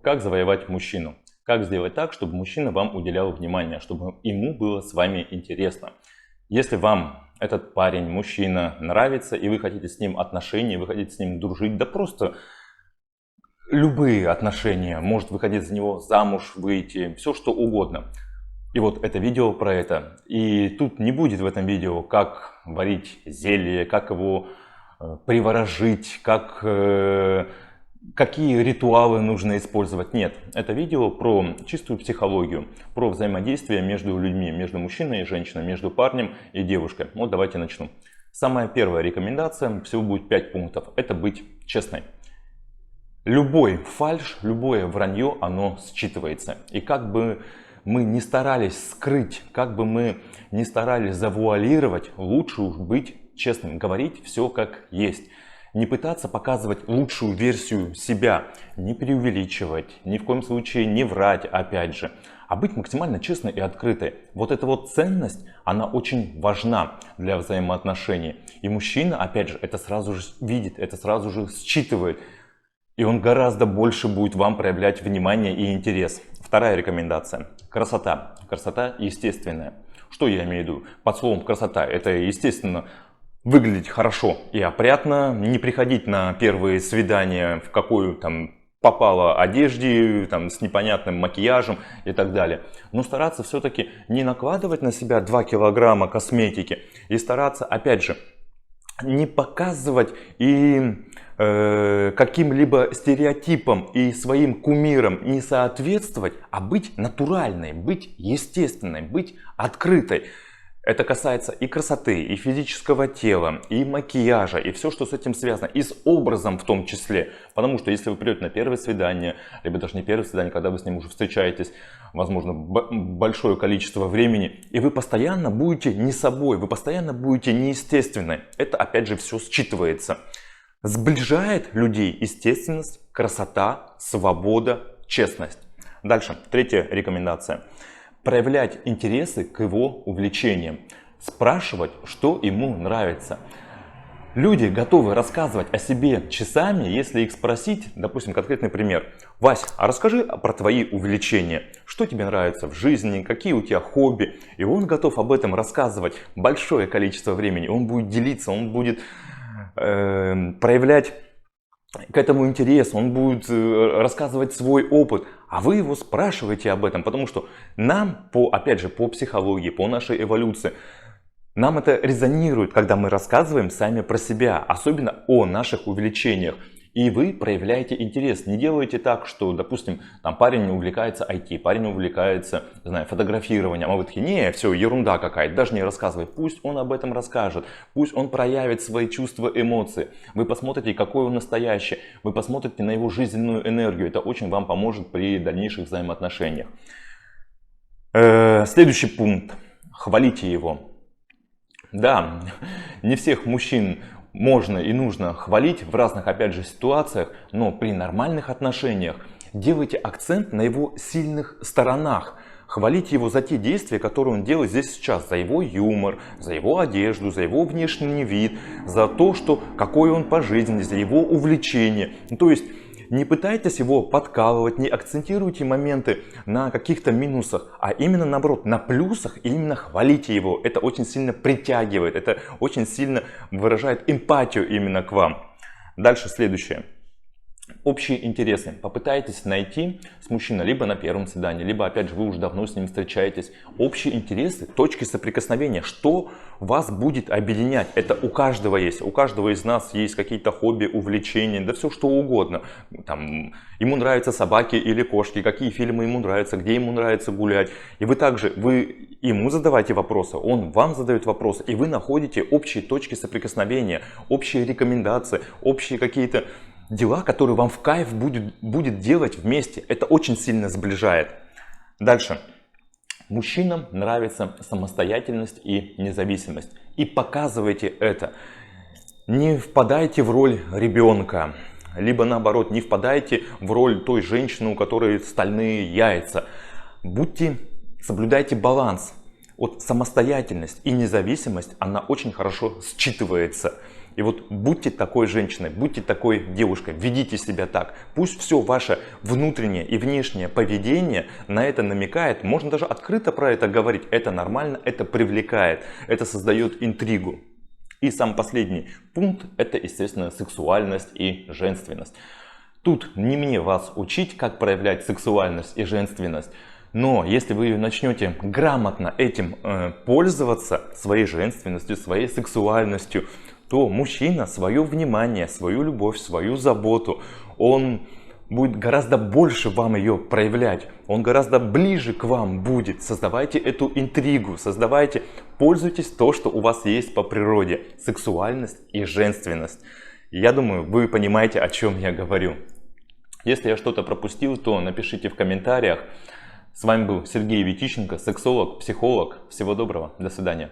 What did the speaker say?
Как завоевать мужчину? Как сделать так, чтобы мужчина вам уделял внимание, чтобы ему было с вами интересно? Если вам этот парень, мужчина нравится, и вы хотите с ним отношения, вы хотите с ним дружить, да просто любые отношения, может вы хотите за него замуж выйти, все что угодно. И вот это видео про это. И тут не будет в этом видео, как варить зелье, как его приворожить, какие ритуалы нужно использовать. Нет, это видео про чистую психологию, про взаимодействие между людьми, между мужчиной и женщиной, между парнем и девушкой. Вот давайте начну. Самая первая рекомендация, всего будет 5 пунктов, это быть честной. Любой фальшь, любое вранье, оно считывается. И как бы мы не старались скрыть, как бы мы не старались завуалировать, лучше уж быть честным, говорить все как есть. Не пытаться показывать лучшую версию себя, не преувеличивать, ни в коем случае не врать, опять же, а быть максимально честной и открытой. Вот эта вот ценность, она очень важна для взаимоотношений. И мужчина, опять же, это сразу же видит, это сразу же считывает. И он гораздо больше будет вам проявлять внимание и интерес. Вторая рекомендация. Красота. Красота естественная. Что я имею в виду? Под словом красота, это естественно выглядеть хорошо и опрятно, не приходить на первые свидания в какую там попало одежде, там, с непонятным макияжем и так далее. Но стараться все-таки не накладывать на себя 2 килограмма косметики и стараться, опять же, не показывать и каким-либо стереотипам и своим кумирам не соответствовать, а быть натуральной, быть естественной, быть открытой. Это касается и красоты, и физического тела, и макияжа, и все, что с этим связано, и с образом в том числе. Потому что если вы придете на первое свидание, либо даже не первое свидание, когда вы с ним уже встречаетесь, возможно, большое количество времени, и вы постоянно будете не собой, вы постоянно будете неестественной, это опять же все считывается. Сближает людей естественность, красота, свобода, честность. Дальше, третья рекомендация. Проявлять интересы к его увлечениям. Спрашивать, что ему нравится. Люди готовы рассказывать о себе часами, если их спросить, допустим, конкретный пример. Вась, а расскажи про твои увлечения. Что тебе нравится в жизни, какие у тебя хобби. И он готов об этом рассказывать большое количество времени. Он будет делиться, он будет проявлять к этому интерес, он будет рассказывать свой опыт, а вы его спрашиваете об этом, потому что нам, опять же, по психологии, по нашей эволюции, нам это резонирует, когда мы рассказываем сами про себя, особенно о наших увлечениях. И вы проявляете интерес. Не делайте так, что, допустим, там парень увлекается IT, парень увлекается, не знаю, фотографированием, а вы такие, не, все, ерунда какая-то, даже не рассказывай. Пусть он об этом расскажет, пусть он проявит свои чувства, эмоции. Вы посмотрите, какой он настоящий, вы посмотрите на его жизненную энергию. Это очень вам поможет при дальнейших взаимоотношениях. Следующий пункт. Хвалите его. Да, не всех мужчин можно и нужно хвалить в разных, опять же, ситуациях, но при нормальных отношениях делайте акцент на его сильных сторонах. Хвалите его за те действия, которые он делает здесь сейчас, за его юмор, за его одежду, за его внешний вид, за то, какой он по жизни, за его увлечение. То есть не пытайтесь его подкалывать, не акцентируйте моменты на каких-то минусах, а именно наоборот, на плюсах, и именно хвалите его. Это очень сильно притягивает, это очень сильно выражает эмпатию именно к вам. Дальше следующее. Общие интересы. Попытайтесь найти с мужчиной либо на первом свидании, либо опять же вы уже давно с ним встречаетесь. Общие интересы, точки соприкосновения, что вас будет объединять. Это у каждого есть. У каждого из нас есть какие-то хобби, увлечения, да все что угодно. Там, ему нравятся собаки или кошки, какие фильмы ему нравятся, где ему нравится гулять. И вы ему задавайте вопросы, он вам задает вопросы, и вы находите общие точки соприкосновения, общие рекомендации, общие какие-то дела, которые вам в кайф будет делать вместе. Это очень сильно сближает. Дальше. Мужчинам нравится самостоятельность и независимость. И показывайте это. Не впадайте в роль ребенка. Либо наоборот, не впадайте в роль той женщины, у которой стальные яйца. Соблюдайте баланс. Вот самостоятельность и независимость, она очень хорошо считывается. И вот будьте такой женщиной, будьте такой девушкой, ведите себя так. Пусть все ваше внутреннее и внешнее поведение на это намекает. Можно даже открыто про это говорить. Это нормально, это привлекает, это создает интригу. И самый последний пункт – это, естественно, сексуальность и женственность. Тут не мне вас учить, как проявлять сексуальность и женственность. Но если вы начнете грамотно этим пользоваться, своей женственностью, своей сексуальностью, то мужчина свое внимание, свою любовь, свою заботу, он будет гораздо больше вам ее проявлять. Он гораздо ближе к вам будет. Создавайте эту интригу, создавайте, пользуйтесь то, что у вас есть по природе. Сексуальность и женственность. Я думаю, вы понимаете, о чем я говорю. Если я что-то пропустил, то напишите в комментариях. С вами был Сергей Витищенко, сексолог, психолог. Всего доброго, до свидания.